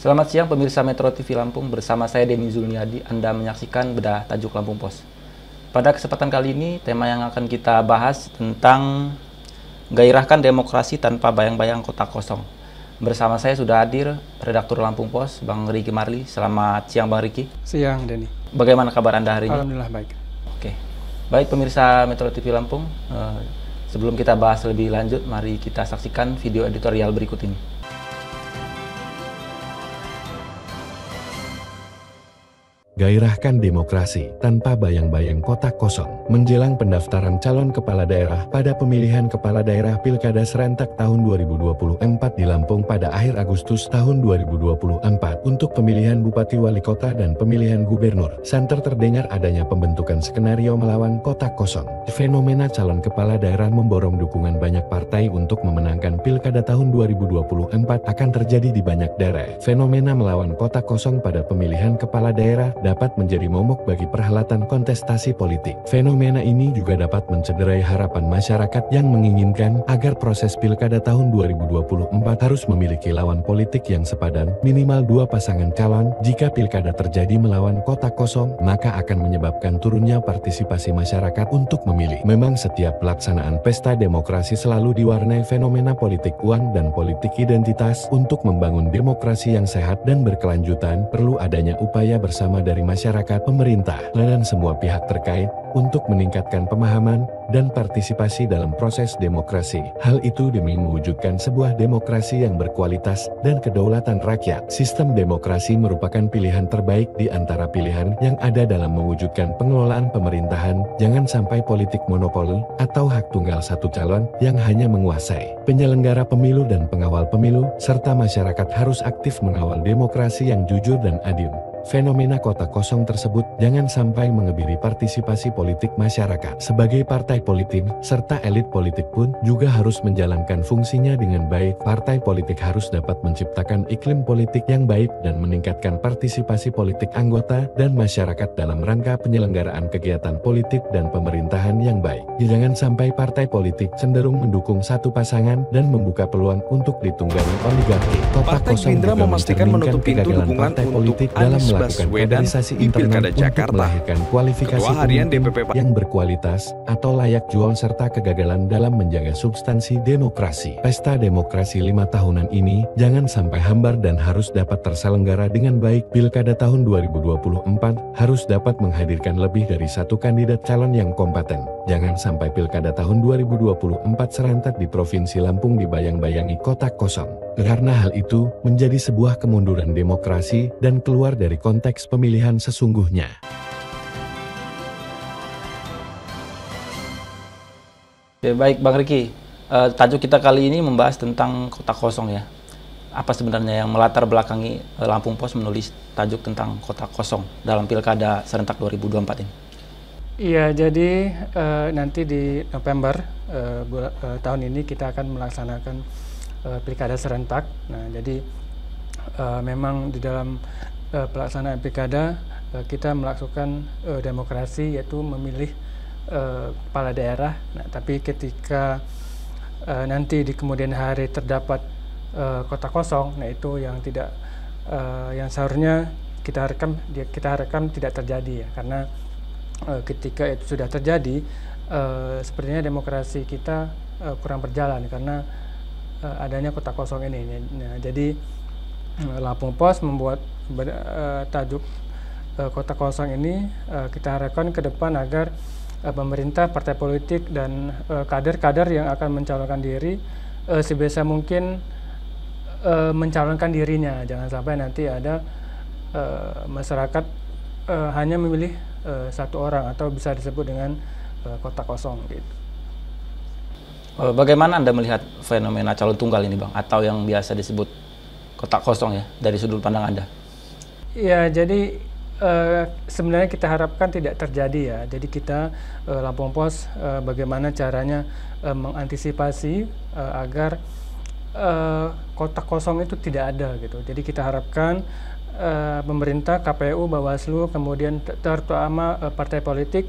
Selamat siang pemirsa Metro TV Lampung, bersama saya Denny Zulniadi. Anda menyaksikan Bedah Tajuk Lampung Pos. Pada kesempatan kali ini, tema yang akan kita bahas tentang gairahkan demokrasi tanpa bayang-bayang kota kosong. Bersama saya sudah hadir redaktur Lampung Pos, Bang Riki Marli. Selamat siang Bang Riki. Siang Denny. Bagaimana kabar Anda hari ini? Alhamdulillah baik. Oke. Baik pemirsa Metro TV Lampung, sebelum kita bahas lebih lanjut, mari kita saksikan video editorial berikut ini. Gairahkan demokrasi tanpa bayang-bayang kota kosong. Menjelang pendaftaran calon kepala daerah pada pemilihan kepala daerah Pilkada serentak tahun 2024 di Lampung pada akhir Agustus tahun 2024 untuk pemilihan Bupati Wali Kota dan pemilihan Gubernur, santer terdengar adanya pembentukan skenario melawan kota kosong. Fenomena calon kepala daerah memborong dukungan banyak partai untuk memenangkan Pilkada tahun 2024 akan terjadi di banyak daerah. Fenomena melawan kota kosong pada pemilihan kepala daerah dapat menjadi momok bagi perhelatan kontestasi politik. Fenomena ini juga dapat mencederai harapan masyarakat yang menginginkan agar proses Pilkada tahun 2024 harus memiliki lawan politik yang sepadan, minimal 2 pasangan calon. Jika Pilkada terjadi melawan kota kosong, maka akan menyebabkan turunnya partisipasi masyarakat untuk memilih. Memang setiap pelaksanaan pesta demokrasi selalu diwarnai fenomena politik uang dan politik identitas. Untuk membangun demokrasi yang sehat dan berkelanjutan, perlu adanya upaya bersama dari masyarakat, pemerintah, dan semua pihak terkait untuk meningkatkan pemahaman dan partisipasi dalam proses demokrasi. Hal itu demi mewujudkan sebuah demokrasi yang berkualitas dan kedaulatan rakyat. Sistem demokrasi merupakan pilihan terbaik di antara pilihan yang ada dalam mewujudkan pengelolaan pemerintahan. Jangan sampai politik monopoli atau hak tunggal satu calon yang hanya menguasai. Penyelenggara pemilu dan pengawal pemilu serta masyarakat harus aktif mengawal demokrasi yang jujur dan adil. Fenomena kota kosong tersebut jangan sampai mengebiri partisipasi politik masyarakat. Sebagai partai politik, serta elit politik pun juga harus menjalankan fungsinya dengan baik. Partai politik harus dapat menciptakan iklim politik yang baik dan meningkatkan partisipasi politik anggota dan masyarakat dalam rangka penyelenggaraan kegiatan politik dan pemerintahan yang baik. Jangan sampai partai politik cenderung mendukung satu pasangan dan membuka peluang untuk ditunggangi oligarki. Kota Partai kosong Gerindra juga memastikan menutup pintu kegagalan dukungan partai untuk politik dalam Anies melakukan Baswedan kaderisasi di internal Pilkada untuk Jakarta. melahirkan kualifikasi Ketua Harian pemimpin DPP yang berkualitas atau layak jual serta kegagalan dalam menjaga substansi demokrasi. Pesta demokrasi 5 tahunan ini jangan sampai hambar dan harus dapat terselenggara dengan baik. Pilkada tahun 2024 harus dapat menghadirkan lebih dari satu kandidat calon yang kompeten. Jangan sampai Pilkada tahun 2024 serentak di Provinsi Lampung dibayang-bayangi kota kosong. Karena hal itu menjadi sebuah kemunduran demokrasi dan keluar dari konteks pemilihan sesungguhnya. Oke, baik Bang Riki, tajuk kita kali ini membahas tentang kota kosong ya. Apa sebenarnya yang melatar belakangi Lampung Pos menulis tajuk tentang kota kosong dalam Pilkada serentak 2024 ini? Iya, jadi nanti di November tahun ini kita akan melaksanakan Pilkada serentak. Nah, jadi memang di dalam pelaksanaan Pilkada kita melakukan demokrasi, yaitu memilih kepala daerah. Nah, tapi ketika nanti di kemudian hari terdapat kota kosong, nah itu yang tidak yang seharusnya kita harapkan tidak terjadi ya, karena ketika itu sudah terjadi sepertinya demokrasi kita kurang berjalan karena adanya kota kosong ini. Nah, jadi Lampung Pos membuat tajuk kota kosong ini kita harapkan ke depan agar pemerintah, partai politik, dan kader-kader yang akan mencalonkan diri sebisa mungkin mencalonkan dirinya. Jangan sampai nanti ada masyarakat hanya memilih satu orang atau bisa disebut dengan kota kosong gitu. Bagaimana Anda melihat fenomena calon tunggal ini Bang, atau yang biasa disebut kota kosong ya, dari sudut pandang Anda? Ya, jadi sebenarnya kita harapkan tidak terjadi ya. Jadi kita Lampung Pos bagaimana caranya mengantisipasi agar kota kosong itu tidak ada gitu. Jadi kita harapkan pemerintah, KPU, Bawaslu, kemudian terutama partai politik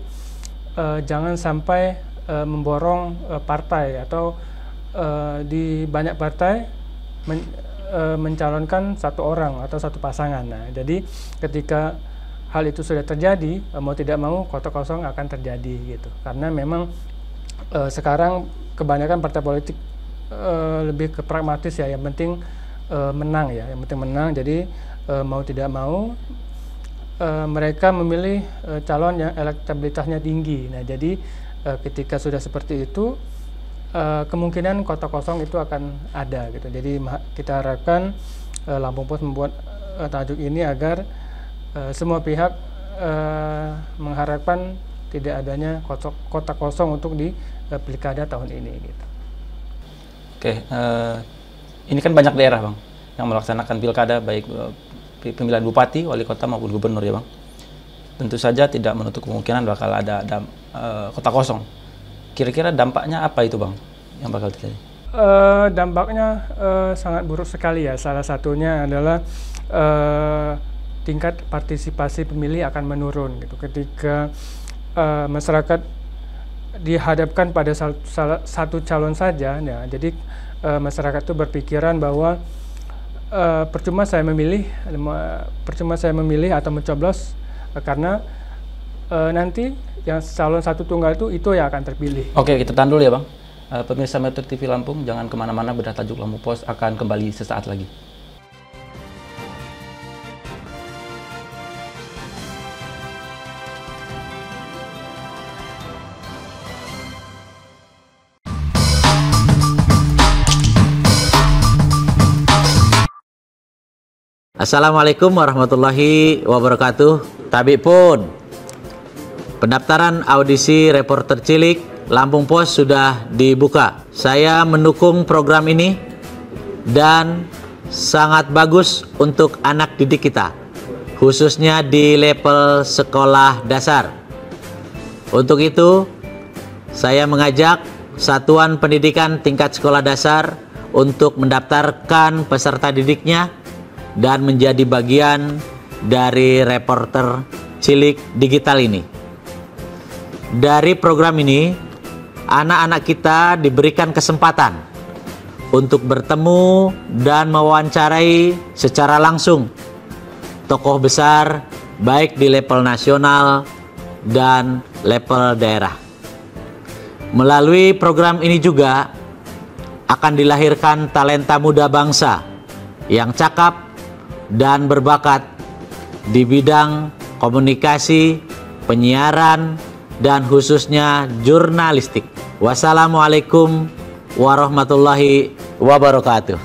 jangan sampai memborong partai atau di banyak partai mencalonkan satu orang atau satu pasangan. Nah, jadi ketika hal itu sudah terjadi, mau tidak mau kotak kosong akan terjadi gitu. Karena memang sekarang kebanyakan partai politik lebih ke pragmatis ya, yang penting menang ya, yang penting menang. Jadi mau tidak mau mereka memilih calon yang elektabilitasnya tinggi. Nah, jadi ketika sudah seperti itu, kemungkinan kotak kosong itu akan ada gitu. Jadi kita harapkan Lampung Pos membuat tajuk ini agar semua pihak mengharapkan tidak adanya kotak kosong untuk di pilkada tahun ini gitu. Oke, ini kan banyak daerah Bang yang melaksanakan pilkada, baik pemilihan bupati, wali kota maupun gubernur ya Bang. Tentu saja tidak menutup kemungkinan bakal ada kotak kosong. Kira-kira dampaknya apa itu Bang yang bakal terjadi? Dampaknya sangat buruk sekali ya. Salah satunya adalah tingkat partisipasi pemilih akan menurun gitu. Ketika masyarakat dihadapkan pada satu calon saja, ya, jadi masyarakat itu berpikiran bahwa percuma saya memilih atau mencoblos karena nanti yang calon satu tunggal itu yang akan terpilih. Oke, kita tahan dulu ya Bang. Pemirsa Metro TV Lampung, jangan kemana-mana, bedah tajuk Lampung Pos akan kembali sesaat lagi. Assalamualaikum warahmatullahi wabarakatuh. Tabik pun, pendaftaran audisi reporter cilik Lampung Pos sudah dibuka. Saya mendukung program ini dan sangat bagus untuk anak didik kita, khususnya di level sekolah dasar. Untuk itu, saya mengajak Satuan Pendidikan Tingkat Sekolah Dasar untuk mendaftarkan peserta didiknya dan menjadi bagian dari reporter cilik digital ini. Dari program ini, anak-anak kita diberikan kesempatan untuk bertemu dan mewawancarai secara langsung tokoh besar baik di level nasional dan level daerah. Melalui program ini juga akan dilahirkan talenta muda bangsa yang cakap dan berbakat di bidang komunikasi, penyiaran, dan khususnya jurnalistik. Wassalamualaikum warahmatullahi wabarakatuh.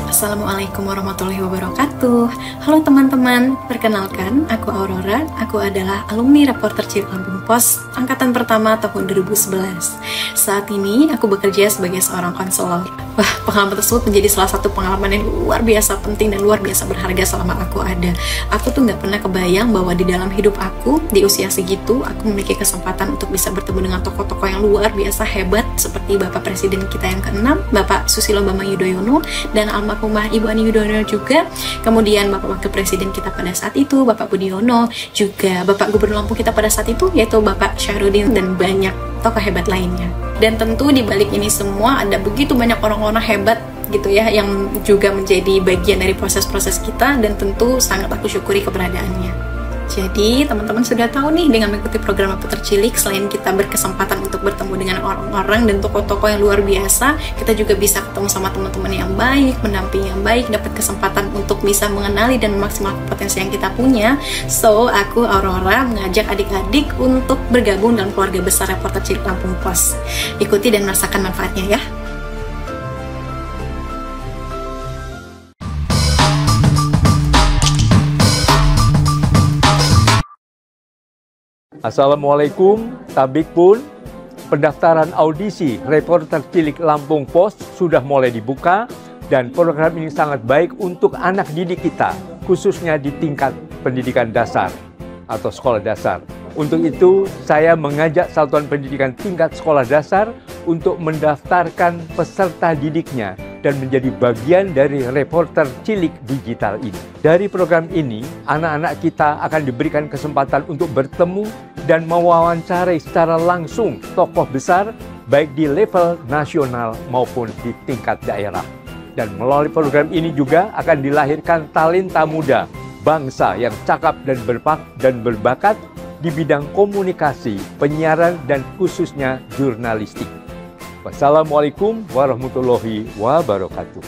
Assalamualaikum warahmatullahi wabarakatuh. Halo teman-teman, perkenalkan aku Aurora. Aku adalah alumni reporter cilik Lampung Pos angkatan pertama tahun 2011. Saat ini aku bekerja sebagai seorang konselor. Wah, pengalaman tersebut menjadi salah satu pengalaman yang luar biasa penting dan luar biasa berharga selama aku ada. Aku tuh nggak pernah kebayang bahwa di dalam hidup aku di usia segitu aku memiliki kesempatan untuk bisa bertemu dengan tokoh-tokoh yang luar biasa hebat seperti Bapak Presiden kita yang ke-6, Bapak Susilo Bambang Yudhoyono, dan almarhumah Ibu Ani Yudhoyono juga. Kemudian Bapak Wakil Presiden kita pada saat itu, Bapak Budiono, juga Bapak Gubernur Lampung kita pada saat itu yaitu Bapak Syahrudin, dan banyak tokoh hebat lainnya. Dan tentu di balik ini semua ada begitu banyak orang-orang hebat gitu ya yang juga menjadi bagian dari proses-proses kita, dan tentu sangat aku syukuri keberadaannya. Jadi teman-teman sudah tahu nih, dengan mengikuti program reporter cilik, selain kita berkesempatan untuk bertemu dengan orang-orang dan tokoh-tokoh yang luar biasa, kita juga bisa ketemu sama teman-teman yang baik, pendamping yang baik, dapat kesempatan untuk bisa mengenali dan memaksimalkan potensi yang kita punya. So, aku Aurora mengajak adik-adik untuk bergabung dalam keluarga besar reporter cilik Lampung Pos. Ikuti dan merasakan manfaatnya ya. Assalamualaikum, tabik pun, pendaftaran audisi reporter cilik Lampung Pos sudah mulai dibuka, dan program ini sangat baik untuk anak didik kita, khususnya di tingkat pendidikan dasar atau sekolah dasar. Untuk itu, saya mengajak Satuan Pendidikan Tingkat Sekolah Dasar untuk mendaftarkan peserta didiknya dan menjadi bagian dari Reporter Cilik Digital ini. Dari program ini, anak-anak kita akan diberikan kesempatan untuk bertemu dan mewawancarai secara langsung tokoh besar baik di level nasional maupun di tingkat daerah. Dan melalui program ini juga akan dilahirkan talenta muda bangsa yang cakap dan berbakat di bidang komunikasi, penyiaran, dan khususnya jurnalistik. Wassalamualaikum warahmatullahi wabarakatuh.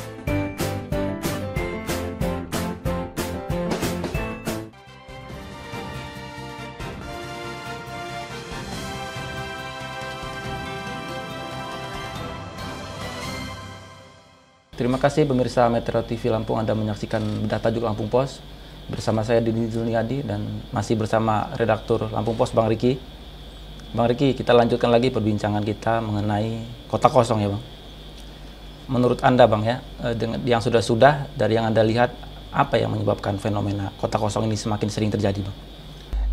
Terima kasih pemirsa Metro TV Lampung, Anda menyaksikan Bedah Tajuk Lampung Pos. Bersama saya Dini Zulniadi dan masih bersama redaktur Lampung Pos Bang Riki. Bang Riki, kita lanjutkan lagi perbincangan kita mengenai kota kosong ya Bang. Menurut Anda Bang ya, dengan yang sudah-sudah dari yang Anda lihat, apa yang menyebabkan fenomena kota kosong ini semakin sering terjadi Bang?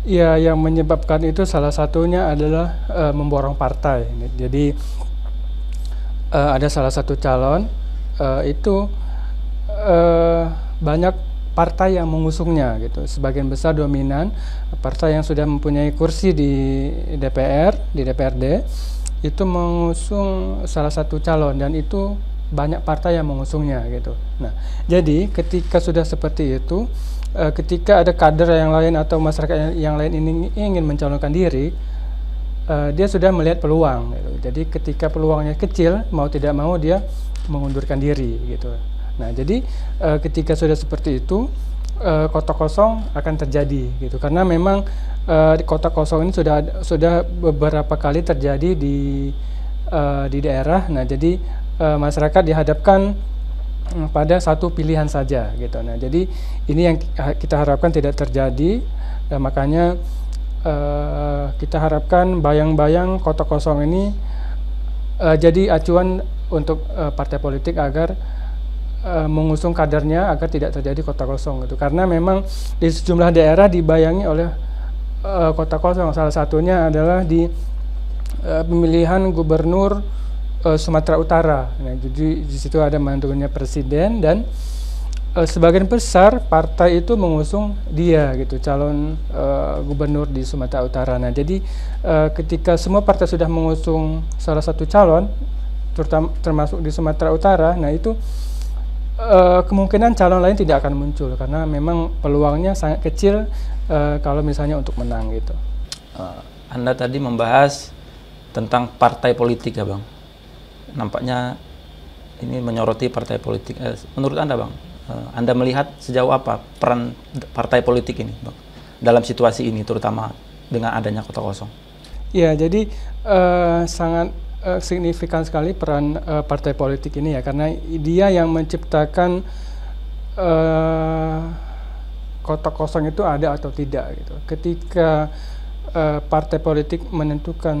Ya, yang menyebabkan itu salah satunya adalah memborong partai. Jadi ada salah satu calon itu banyak partai yang mengusungnya gitu. Sebagian besar dominan partai yang sudah mempunyai kursi di DPR, di DPRD itu mengusung salah satu calon, dan itu banyak partai yang mengusungnya gitu. Nah, jadi ketika sudah seperti itu, ketika ada kader yang lain atau masyarakat yang lain ini ingin mencalonkan diri, dia sudah melihat peluang gitu. Jadi ketika peluangnya kecil, mau tidak mau dia mengundurkan diri gitu. Nah, jadi ketika sudah seperti itu, kota kosong akan terjadi gitu, karena memang kota kosong ini sudah beberapa kali terjadi di daerah. Nah, jadi masyarakat dihadapkan pada satu pilihan saja gitu. Nah, jadi ini yang kita harapkan tidak terjadi. Makanya kita harapkan bayang-bayang kota kosong ini jadi acuan untuk partai politik agar mengusung kadernya agar tidak terjadi kota kosong gitu. Karena memang di sejumlah daerah dibayangi oleh kota kosong. Salah satunya adalah di pemilihan gubernur Sumatera Utara. Nah, jadi di situ ada mantunya presiden, dan sebagian besar partai itu mengusung dia gitu, calon gubernur di Sumatera Utara. Nah, jadi ketika semua partai sudah mengusung salah satu calon, termasuk di Sumatera Utara, nah itu kemungkinan calon lain tidak akan muncul karena memang peluangnya sangat kecil kalau misalnya untuk menang gitu. Anda tadi membahas tentang partai politik ya Bang. Nampaknya ini menyoroti partai politik. Menurut Anda Bang, Anda melihat sejauh apa peran partai politik ini Bang dalam situasi ini, terutama dengan adanya kota kosong? Ya, jadi sangat signifikan sekali peran partai politik ini ya, karena dia yang menciptakan kota kosong itu ada atau tidak gitu. Ketika partai politik menentukan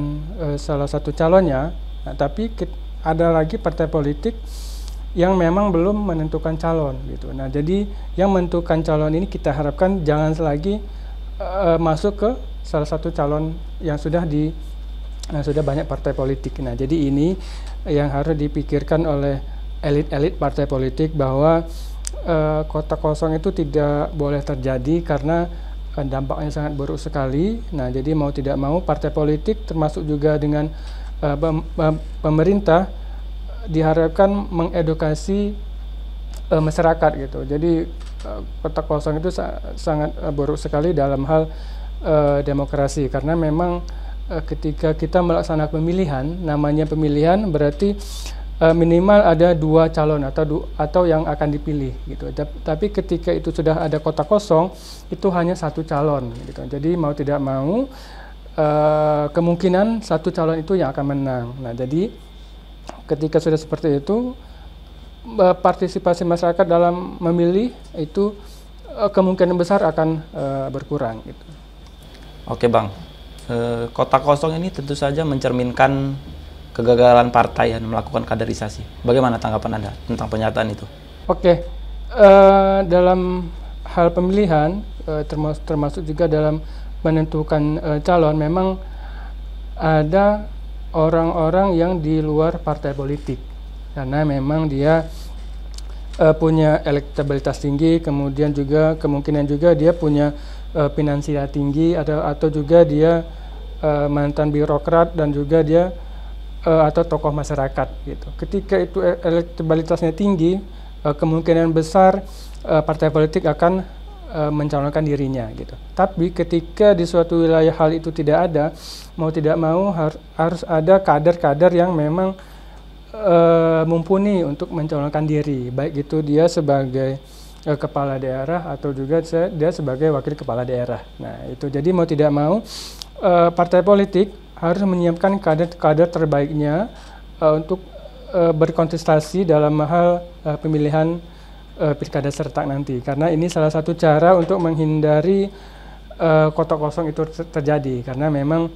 salah satu calonnya, nah, tapi ada lagi partai politik yang memang belum menentukan calon gitu. Nah, jadi yang menentukan calon ini kita harapkan jangan lagi masuk ke salah satu calon yang sudah banyak partai politik. Nah, jadi ini yang harus dipikirkan oleh elit-elit partai politik, bahwa kota kosong itu tidak boleh terjadi karena dampaknya sangat buruk sekali. Nah, jadi mau tidak mau partai politik termasuk juga dengan pemerintah diharapkan mengedukasi masyarakat gitu. Jadi kota kosong itu sangat buruk sekali dalam hal demokrasi, karena memang ketika kita melaksanakan pemilihan, namanya pemilihan berarti minimal ada 2 calon atau yang akan dipilih gitu. Tapi ketika itu sudah ada kota kosong, itu hanya 1 calon gitu. Jadi mau tidak mau kemungkinan 1 calon itu yang akan menang. Nah, jadi ketika sudah seperti itu, partisipasi masyarakat dalam memilih itu kemungkinan besar akan berkurang gitu. Oke Bang, kota kosong ini tentu saja mencerminkan kegagalan partai yang melakukan kaderisasi. Bagaimana tanggapan Anda tentang pernyataan itu? Oke, dalam hal pemilihan, termasuk juga dalam menentukan calon, memang ada orang-orang yang di luar partai politik, karena memang dia punya elektabilitas tinggi, kemudian juga kemungkinan juga dia punya finansial tinggi, atau juga dia mantan birokrat dan juga dia atau tokoh masyarakat gitu. Ketika itu elektabilitasnya tinggi, kemungkinan besar partai politik akan mencalonkan dirinya gitu. Tapi ketika di suatu wilayah hal itu tidak ada, mau tidak mau harus ada kader-kader yang memang mumpuni untuk mencalonkan diri, baik itu dia sebagai kepala daerah atau juga dia sebagai wakil kepala daerah. Nah itu jadi mau tidak mau partai politik harus menyiapkan kader-kader terbaiknya untuk berkontestasi dalam hal pemilihan pilkada serentak nanti, karena ini salah satu cara untuk menghindari kotak kosong itu terjadi, karena memang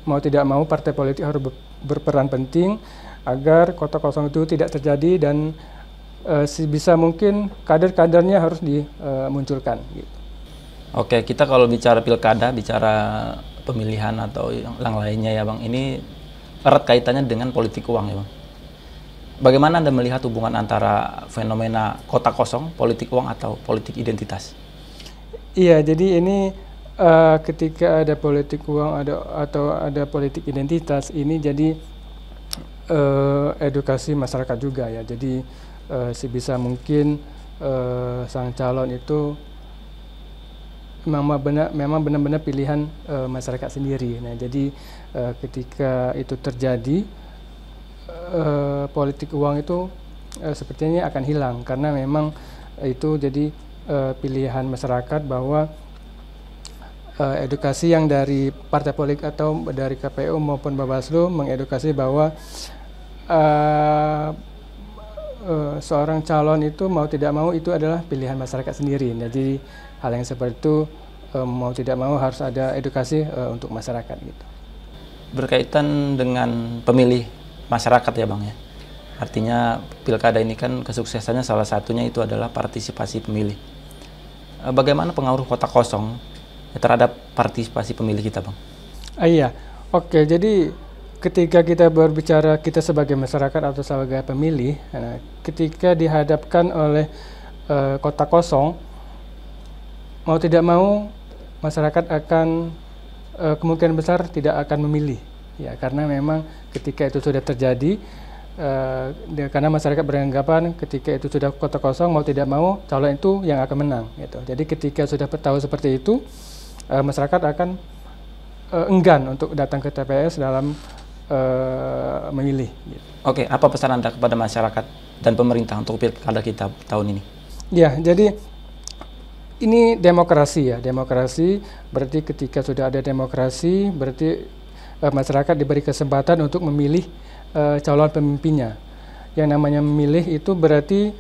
mau tidak mau partai politik harus berperan penting agar kotak kosong itu tidak terjadi dan sebisa mungkin kader-kadernya harus dimunculkan gitu. Oke, kita kalau bicara pilkada, bicara pemilihan atau yang lainnya ya Bang, ini erat kaitannya dengan politik uang ya Bang. Bagaimana Anda melihat hubungan antara fenomena kotak kosong, politik uang atau politik identitas? Iya, jadi ini ketika ada politik uang atau ada politik identitas, ini jadi edukasi masyarakat juga ya. Jadi sebisa mungkin sang calon itu memang benar-benar pilihan masyarakat sendiri. Nah, jadi ketika itu terjadi, politik uang itu sepertinya akan hilang, karena memang itu jadi pilihan masyarakat bahwa edukasi yang dari partai politik atau dari KPU maupun Bawaslu mengedukasi bahwa seorang calon itu mau tidak mau itu adalah pilihan masyarakat sendiri. Jadi hal yang seperti itu mau tidak mau harus ada edukasi untuk masyarakat gitu. Berkaitan dengan pemilih masyarakat ya Bang ya. Artinya pilkada ini kan kesuksesannya salah satunya itu adalah partisipasi pemilih. Bagaimana pengaruh kotak kosong terhadap partisipasi pemilih kita Bang? Iya, oke. Jadi ketika kita berbicara kita sebagai masyarakat atau sebagai pemilih, ketika dihadapkan oleh kotak kosong, mau tidak mau masyarakat akan kemungkinan besar tidak akan memilih. Ya, karena memang ketika itu sudah terjadi, karena masyarakat beranggapan ketika itu sudah kotak kosong, mau tidak mau calon itu yang akan menang. Gitu. Jadi ketika sudah tahu seperti itu, masyarakat akan enggan untuk datang ke TPS dalam memilih. Gitu. Oke, apa pesan Anda kepada masyarakat dan pemerintah untuk pilkada kita tahun ini? Ya, jadi ini demokrasi ya. Demokrasi berarti ketika sudah ada demokrasi, berarti masyarakat diberi kesempatan untuk memilih calon pemimpinnya. Yang namanya memilih itu berarti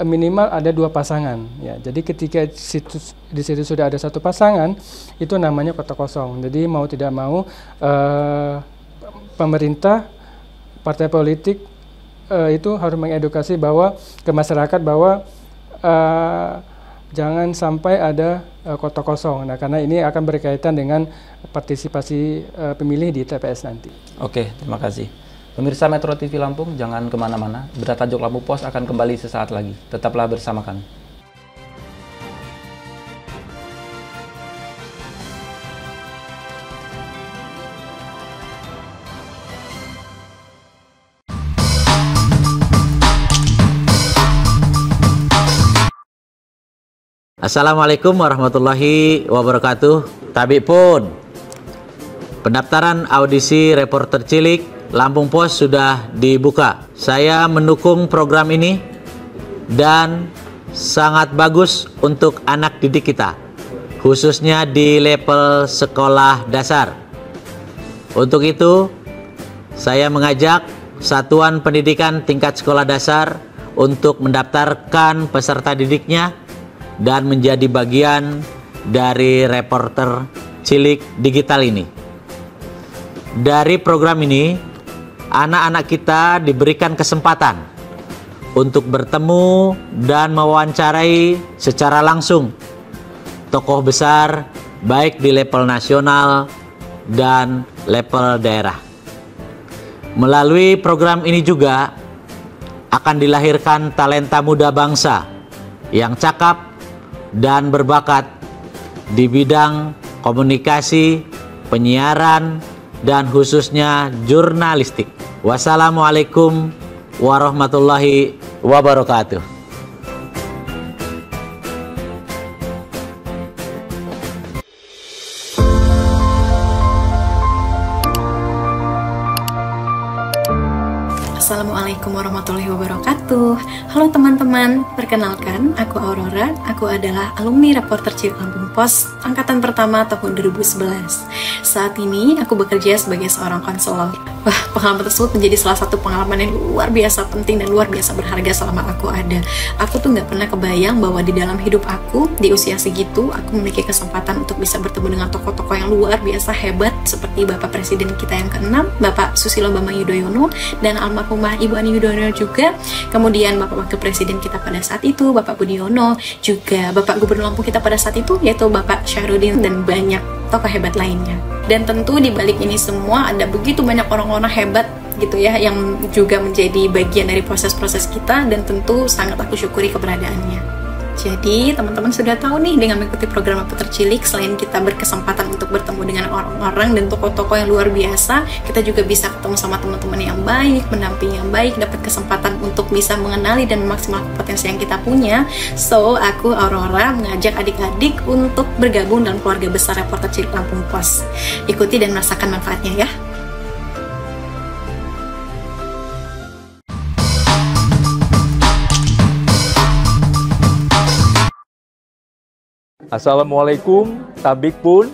minimal ada 2 pasangan. Ya, jadi ketika di situ sudah ada 1 pasangan, itu namanya kotak kosong. Jadi mau tidak mau pemerintah, partai politik itu harus mengedukasi bahwa ke masyarakat bahwa jangan sampai ada kotak kosong. Nah, karena ini akan berkaitan dengan partisipasi pemilih di TPS nanti. Oke, terima kasih. Pemirsa Metro TV Lampung, jangan kemana-mana. Berita tajuk Lampung Pos akan kembali sesaat lagi. Tetaplah bersama kami. Assalamualaikum warahmatullahi wabarakatuh. Tabik pun, pendaftaran audisi reporter cilik Lampung Pos sudah dibuka. Saya mendukung program ini dan sangat bagus untuk anak didik kita, khususnya di level sekolah dasar. Untuk itu, saya mengajak satuan pendidikan tingkat sekolah dasar untuk mendaftarkan peserta didiknya dan menjadi bagian dari reporter cilik digital ini. Dari program ini, anak-anak kita diberikan kesempatan untuk bertemu dan mewawancarai secara langsung tokoh besar baik di level nasional dan level daerah. Melalui program ini juga, akan dilahirkan talenta muda bangsa yang cakap dan berbakat di bidang komunikasi, penyiaran, dan khususnya jurnalistik. Wassalamualaikum warahmatullahi wabarakatuh. Assalamualaikum warahmatullahi wabarakatuh. Halo teman-teman, perkenalkan aku Aurora. Aku adalah alumni Reporter Cilik Lampung Pos angkatan pertama tahun 2011. Saat ini aku bekerja sebagai seorang konselor. Wah, pengalaman tersebut menjadi salah satu pengalaman yang luar biasa penting dan luar biasa berharga selama aku ada. Aku tuh nggak pernah kebayang bahwa di dalam hidup aku di usia segitu aku memiliki kesempatan untuk bisa bertemu dengan tokoh-tokoh yang luar biasa hebat seperti Bapak Presiden kita yang ke-6, Bapak Susilo Bambang Yudhoyono, dan almarhumah Ibu Ani Yudhoyono juga. Kemudian Bapak Wakil Presiden kita pada saat itu, Bapak Budiono, juga Bapak Gubernur Lampung kita pada saat itu yaitu Bapak Syahrudin, dan banyak tokoh hebat lainnya. Dan tentu di balik ini semua ada begitu banyak orang-orang hebat gitu ya yang juga menjadi bagian dari proses-proses kita, dan tentu sangat aku syukuri keberadaannya. Jadi teman-teman sudah tahu nih, dengan mengikuti program Reporter Cilik, selain kita berkesempatan untuk bertemu dengan orang-orang dan tokoh-tokoh yang luar biasa, kita juga bisa ketemu sama teman-teman yang baik, pendamping yang baik, dapat kesempatan untuk bisa mengenali dan memaksimalkan potensi yang kita punya. So, aku Aurora mengajak adik-adik untuk bergabung dalam keluarga besar Reporter Cilik Lampung Pos. Ikuti dan merasakan manfaatnya ya. Assalamualaikum, tabik pun.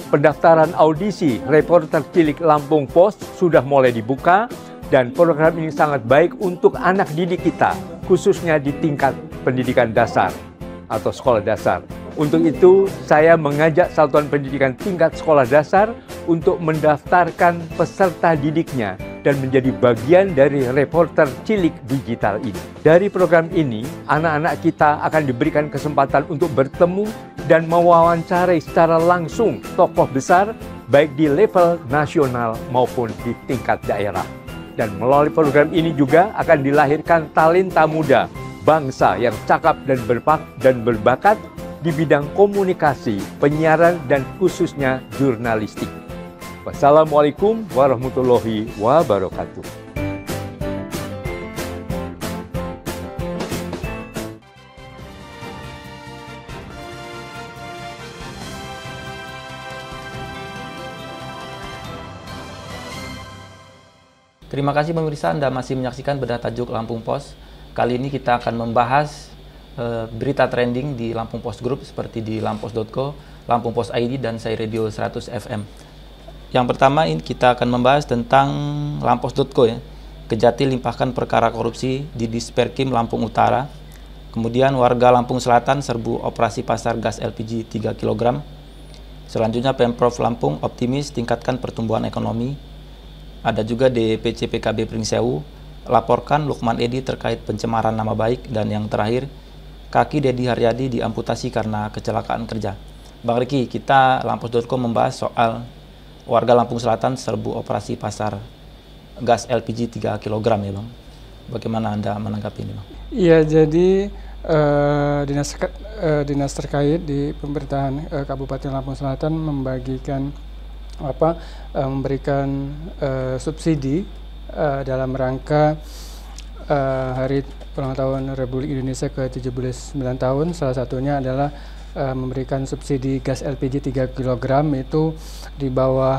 Pendaftaran audisi Reporter Cilik Lampung Pos sudah mulai dibuka, dan program ini sangat baik untuk anak didik kita, khususnya di tingkat pendidikan dasar atau sekolah dasar. Untuk itu, saya mengajak Satuan Pendidikan Tingkat Sekolah Dasar untuk mendaftarkan peserta didiknya dan menjadi bagian dari Reporter Cilik Digital ini. Dari program ini, anak-anak kita akan diberikan kesempatan untuk bertemu dan mewawancarai secara langsung tokoh besar, baik di level nasional maupun di tingkat daerah. Dan melalui program ini juga akan dilahirkan talenta muda bangsa yang cakap dan berbakat di bidang komunikasi, penyiaran, dan khususnya jurnalistik. Wassalamualaikum warahmatullahi wabarakatuh. Terima kasih pemirsa, Anda masih menyaksikan Bedah Tajuk Lampung Pos. Kali ini kita akan membahas berita trending di Lampung Pos Group seperti di lampos.co, Lampung Pos ID, dan Sai Radio 100 FM. Yang pertama ini kita akan membahas tentang lampos.co ya. Kejati limpahkan perkara korupsi di Disperkim Lampung Utara. Kemudian warga Lampung Selatan serbu operasi pasar gas LPG 3 kg. Selanjutnya Pemprov Lampung optimis tingkatkan pertumbuhan ekonomi. Ada juga DPC PKB Pringsewu, laporkan Lukman Edi terkait pencemaran nama baik. Dan yang terakhir, kaki Dedi Haryadi diamputasi karena kecelakaan kerja. Bang Riki, kita lampos.com membahas soal warga Lampung Selatan serbu operasi pasar gas LPG 3 kg ya Bang. Bagaimana Anda menanggapi ini Bang? Iya, jadi dinas terkait di pemerintahan Kabupaten Lampung Selatan membagikan memberikan subsidi dalam rangka hari ulang tahun Republik Indonesia ke-79 tahun. Salah satunya adalah memberikan subsidi gas LPG 3 kg itu di bawah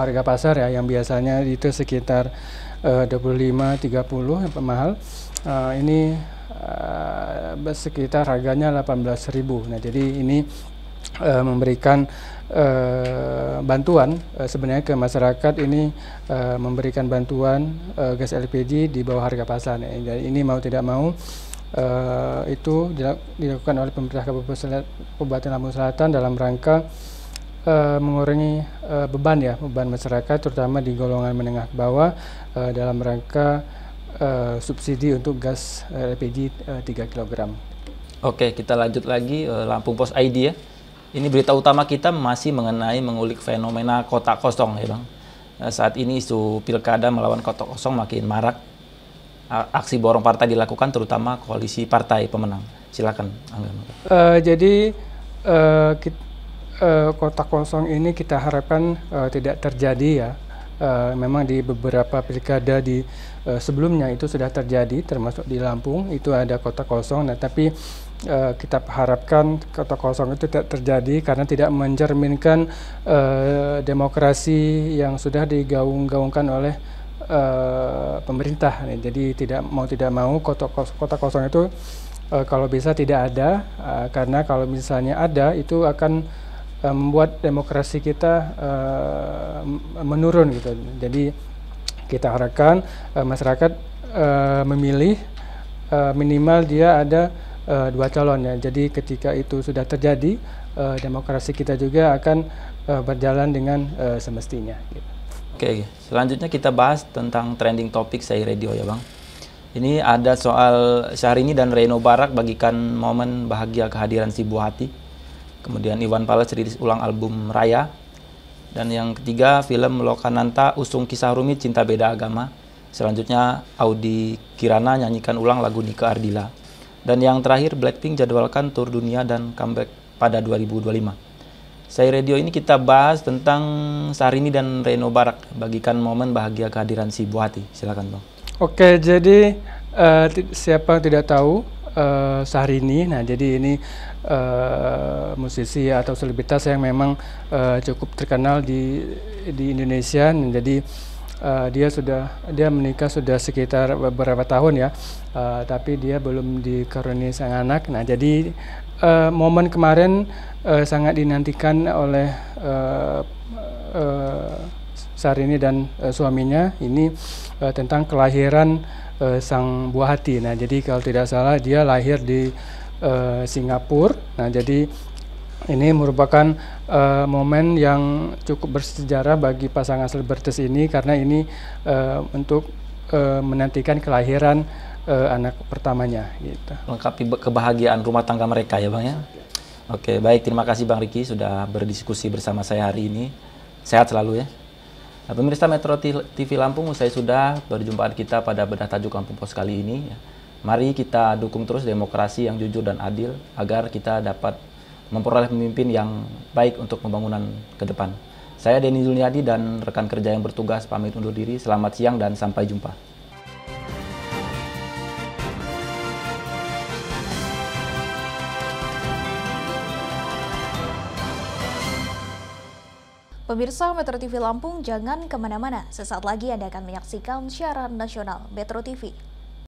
harga pasar ya, yang biasanya itu sekitar 25-30 yang mahal. Ini sekitar harganya 18.000. Nah, jadi ini memberikan bantuan sebenarnya ke masyarakat ini, memberikan bantuan gas LPG di bawah harga pasar. Jadi ini mau tidak mau itu dilakukan oleh pemerintah Kabupaten Lampung Selatan dalam rangka mengurangi beban masyarakat, terutama di golongan menengah ke bawah, dalam rangka subsidi untuk gas LPG 3 kg. Oke, kita lanjut lagi Lampung Pos ID ya. Ini berita utama kita masih mengenai mengulik fenomena kotak kosong ya Bang. Saat ini isu pilkada melawan kotak kosong makin marak. aksi borong partai dilakukan, terutama koalisi partai pemenang. Silakan, Angga. Jadi kotak kosong ini kita harapkan tidak terjadi ya. Memang di beberapa pilkada di sebelumnya itu sudah terjadi, termasuk di Lampung itu ada kotak kosong. Nah, tapi kita harapkan kotak kosong itu tidak terjadi karena tidak mencerminkan demokrasi yang sudah digaung-gaungkan oleh pemerintah. Jadi tidak mau kotak kosong itu kalau bisa tidak ada, karena kalau misalnya ada itu akan membuat demokrasi kita menurun gitu. Jadi kita harapkan masyarakat memilih minimal dia ada 2 calon ya. Jadi ketika itu sudah terjadi, demokrasi kita juga akan berjalan dengan semestinya gitu. Oke, selanjutnya kita bahas tentang trending topik Sai Radio ya Bang. Ini ada soal Syahrini dan Reno Barak bagikan momen bahagia kehadiran si buah hati. Kemudian Iwan Fals rilis ulang album Raya. Dan yang ketiga, film Lokananta usung kisah rumit cinta beda agama. Selanjutnya Audi Kirana nyanyikan ulang lagu Nike Ardila. Dan yang terakhir, Blackpink jadwalkan tur dunia dan comeback pada 2025. Sai Radio ini kita bahas tentang Syahrini dan Reno Barak bagikan momen bahagia kehadiran si buah hati. Silakan Bang. Oke, jadi siapa yang tidak tahu Syahrini, nah jadi ini musisi atau selebritas yang memang cukup terkenal di Indonesia. Jadi dia menikah sudah sekitar beberapa tahun ya, tapi dia belum dikaruniai sang anak. Nah jadi momen kemarin sangat dinantikan oleh Syahrini dan suaminya ini tentang kelahiran sang buah hati. Nah jadi kalau tidak salah dia lahir di Singapura. Nah jadi ini merupakan momen yang cukup bersejarah bagi pasangan selebritis ini, karena ini untuk menantikan kelahiran anak pertamanya gitu. Lengkapi kebahagiaan rumah tangga mereka ya Bang ya. Oke, baik, terima kasih Bang Riki sudah berdiskusi bersama saya hari ini. Sehat selalu ya. Nah, pemirsa Metro TV Lampung, usai sudah perjumpaan kita pada bedah tajuk Lampung Pos kali ini. Mari kita dukung terus demokrasi yang jujur dan adil agar kita dapat memperoleh pemimpin yang baik untuk pembangunan ke depan. Saya Denny Zulniadi dan rekan kerja yang bertugas pamit undur diri. Selamat siang dan sampai jumpa. Pemirsa Metro TV Lampung, jangan kemana-mana. Sesaat lagi Anda akan menyaksikan siaran nasional Metro TV.